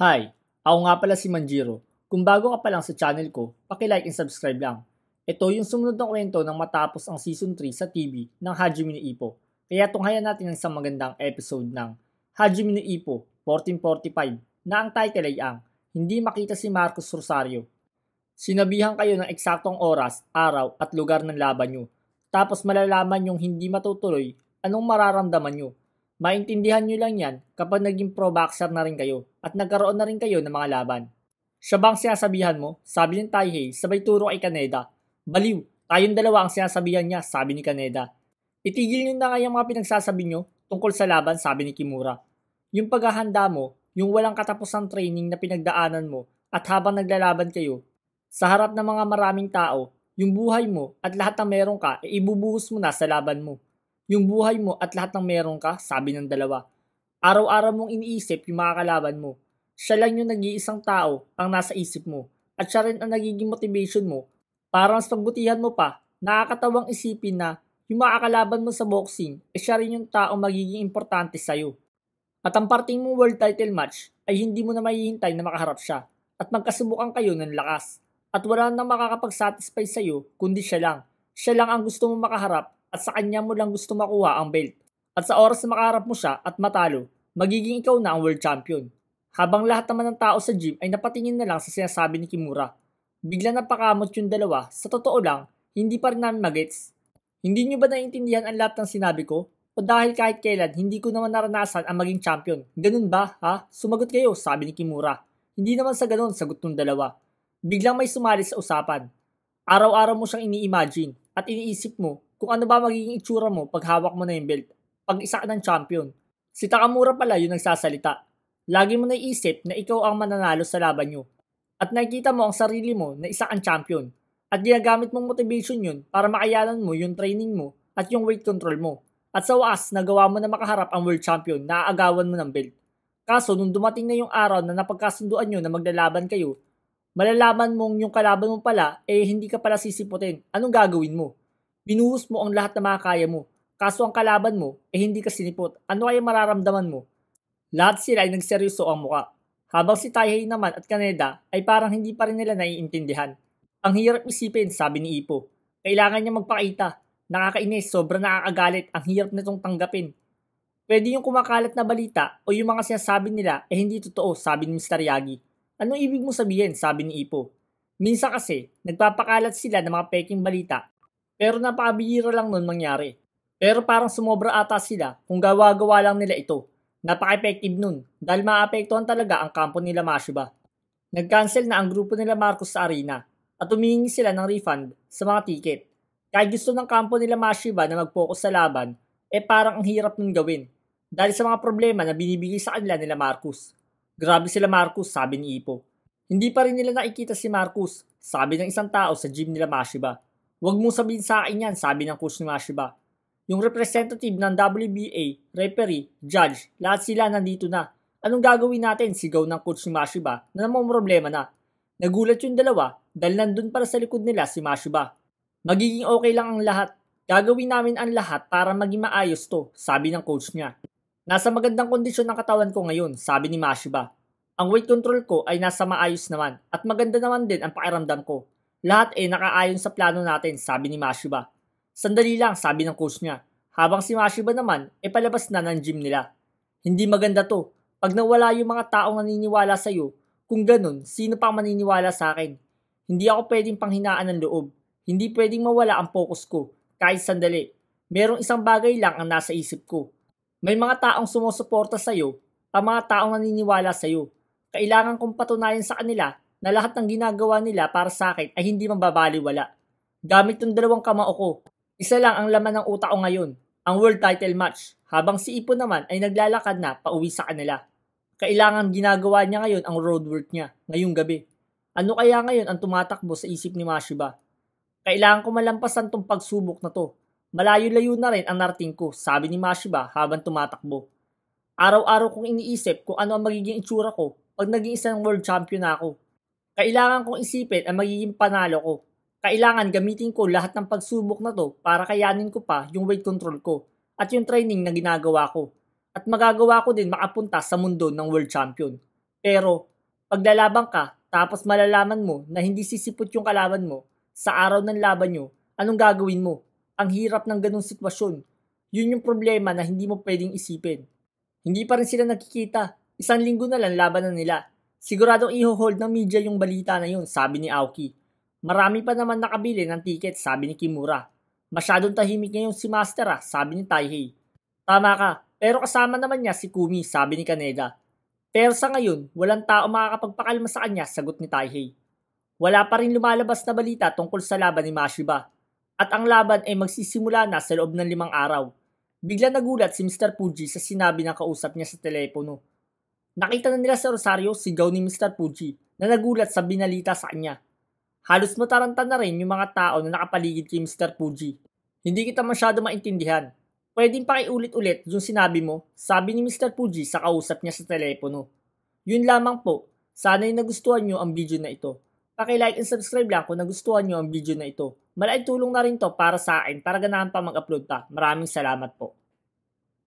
Hi! Ako nga pala si Manjiro. Kung bago ka pa lang sa channel ko, paki-like and subscribe lang. Ito yung sumunod na kwento ng matapos ang Season 3 sa TV ng Hajime no Ippo. Kaya tunghayan natin ang isang magandang episode ng Hajime no Ippo 1445 na ang title ay ang Hindi Makita si Marcus Rosario. Sinabihan kayo ng eksaktong oras, araw at lugar ng laban nyo. Tapos malalaman yung hindi matutuloy, anong mararamdaman nyo. Maintindihan nyo lang yan kapag naging pro-boxer na rin kayo at nagkaroon na rin kayo ng mga laban. Siya bang sinasabihan mo? Sabi ng Taihei sabay turo kay Kaneda. Baliw, tayong dalawa ang sinasabihan niya, sabi ni Kaneda. Itigil nyo na nga yung mga pinagsasabi nyo tungkol sa laban, sabi ni Kimura. Yung paghahanda mo, yung walang katapusang training na pinagdaanan mo at habang naglalaban kayo, sa harap ng mga maraming tao, yung buhay mo at lahat ng meron ka, ibubuhos mo na sa laban mo. Yung buhay mo at lahat ng meron ka, sabi ng dalawa. Araw-araw mong iniisip yung mga kalaban mo. Siya lang yung nag-iisang tao ang nasa isip mo. At siya rin ang nagiging motivation mo. Para mas pagbutihan mo pa, nakakatawang isipin na yung mga kalaban mo sa boxing, siya rin yung tao magiging importante sa'yo. At ang parting mong world title match ay hindi mo na mahihintay na makaharap siya. At magkasubukan kayo ng lakas. At wala nang makakapag-satisfy sa'yo kundi siya lang. Siya lang ang gusto mo makaharap at sa kanya mo lang gusto makuha ang belt. At sa oras na makaharap mo siya at matalo, magiging ikaw na ang world champion. Habang lahat naman ng tao sa gym ay napatingin na lang sa sinasabi ni Kimura. Bigla napakamot yung dalawa, sa totoo lang, hindi pa rin namin magets. Hindi nyo ba naiintindihan ang lahat ng sinabi ko? O dahil kahit kailan, hindi ko naman naranasan ang maging champion. Ganun ba, ha? Sumagot kayo, sabi ni Kimura. Hindi naman sa ganun, sagot ng dalawa. Biglang may sumali sa usapan. Araw-araw mo siyang ini-imagine at iniisip mo kung ano ba magiging itsura mo pag hawak mo na yung belt, pag isa ka ng champion. Si Takamura pala yung nagsasalita. Lagi mo naiisip na ikaw ang mananalo sa laban nyo. At nakikita mo ang sarili mo na isa kang champion. At ginagamit mong motivation yun para makayanan mo yung training mo at yung weight control mo. At sa wakas, nagawa mo na makaharap ang world champion na aagawan mo ng belt. Kaso, nung dumating na yung araw na napagkasunduan nyo na maglalaban kayo, malalaman mong yung kalaban mo pala, hindi ka pala sisiputin. Anong gagawin mo? Binuhos mo ang lahat na makakaya mo. Kaso ang kalaban mo, hindi ka sinipot. Ano kaya mararamdaman mo? Lahat sila ay nagseryoso ang muka. Habang si Taihei naman at Kaneda ay parang hindi pa rin nila naiintindihan. Ang hirap isipin, sabi ni Ippo. Kailangan niya magpakita. Nakakainis, sobrang nakakagalit. Ang hirap nitong tanggapin. Pwede yung kumakalat na balita o yung mga sinasabi nila hindi totoo, sabi ni Mr. Yagi. Anong ibig mo sabihin, sabi ni Ippo. Minsan kasi, nagpapakalat sila ng mga peking balita, pero napakabihira lang nun mangyari. Pero parang sumobra ata sila kung gawa-gawa lang nila ito. Napaka-effective nun dahil maapektuhan talaga ang kampo nila Mashiba. Nag-cancel na ang grupo nila Marcos sa arena at humingi sila ng refund sa mga ticket. Kahit gusto ng kampo nila Mashiba na mag-focus sa laban, parang ang hirap nun gawin dahil sa mga problema na binibigay sa kanila nila Marcus. Grabe sila Marcus, sabi ni Ippo. Hindi pa rin nila nakikita si Marcus, sabi ng isang tao sa gym nila Mashiba. Huwag mong sabihin sa akin yan, sabi ng coach ni Mashiba. Yung representative ng WBA, referee, judge, lahat sila nandito na. Anong gagawin natin? Sigaw ng coach ni Mashiba na namang problema na. Nagulat yung dalawa dahil nandun para sa likod nila si Mashiba. Magiging okay lang ang lahat. Gagawin namin ang lahat para maging maayos to, sabi ng coach niya. Nasa magandang kondisyon ng katawan ko ngayon, sabi ni Mashiba. Ang weight control ko ay nasa maayos naman at maganda naman din ang pakiramdam ko. Lahat nakaayon sa plano natin, sabi ni Mashiba. Sandali lang, sabi ng coach niya. Habang si Mashiba naman, palabas na ng gym nila. Hindi maganda to. Pag nawala yung mga taong naniniwala sa'yo, kung ganun, sino pang maniniwala sa akin? Hindi ako pwedeng panghinaan ng loob. Hindi pwedeng mawala ang focus ko, kahit sandali. Merong isang bagay lang ang nasa isip ko. May mga taong sumusuporta sa'yo, ang mga taong naniniwala sa'yo. Kailangan kong patunayan sa kanila na lahat ng ginagawa nila para sa akin ay hindi mababaliwala. Gamit yung dalawang kamao ko, isa lang ang laman ng utak ko ngayon, ang world title match, habang si Ippo naman ay naglalakad na pauwi sa kanila. Kailangan ginagawa niya ngayon ang road work niya, ngayong gabi. Ano kaya ngayon ang tumatakbo sa isip ni Mashiba? Kailangan ko malampasan tong pagsubok na to. Malayo-layo na rin ang narating ko, sabi ni Mashiba habang tumatakbo. Araw-araw kong iniisip kung ano ang magiging itsura ko pag naging isang world champion na ako. Kailangan kong isipin ang magiging panalo ko. Kailangan gamitin ko lahat ng pagsubok na to para kayanin ko pa yung weight control ko at yung training na ginagawa ko. At magagawa ko din makapunta sa mundo ng world champion. Pero, paglalaban ka, tapos malalaman mo na hindi sisipot yung kalaban mo, sa araw ng laban nyo, anong gagawin mo? Ang hirap ng ganung sitwasyon. Yun yung problema na hindi mo pwedeng isipin. Hindi pa rin sila nagkikita. Isang linggo na lang laban na nila. Siguradong i-hold ng media yung balita na yun, sabi ni Aoki. Marami pa naman nakabili ng ticket, sabi ni Kimura. Masyadong tahimik ngayon si Master sabi ni Taihei. Tama ka, pero kasama naman niya si Kumi, sabi ni Kaneda. Pero sa ngayon, walang tao makakapagpakalma sa kanya, sagot ni Taihei. Wala pa rin lumalabas na balita tungkol sa laban ni Mashiba. At ang laban ay magsisimula na sa loob ng 5 araw. Bigla nagulat si Mr. Fuji sa sinabi ng kausap niya sa telepono. Nakita na nila sa Rosario sigaw ni Mr. Fuji na nagulat sa binalita sa kanya. Halos mataranta na rin yung mga tao na nakapaligid kay Mr. Fuji. Hindi kita masyado maintindihan. Pwedeng pakiulit-ulit yung sinabi mo, sabi ni Mr. Fuji sa kausap niya sa telepono. Yun lamang po. Sana'y nagustuhan nyo ang video na ito. Paki-like and subscribe lang kung nagustuhan nyo ang video na ito. Malaking tulong na rin to para sa akin para ganahan pa mag-upload pa. Maraming salamat po.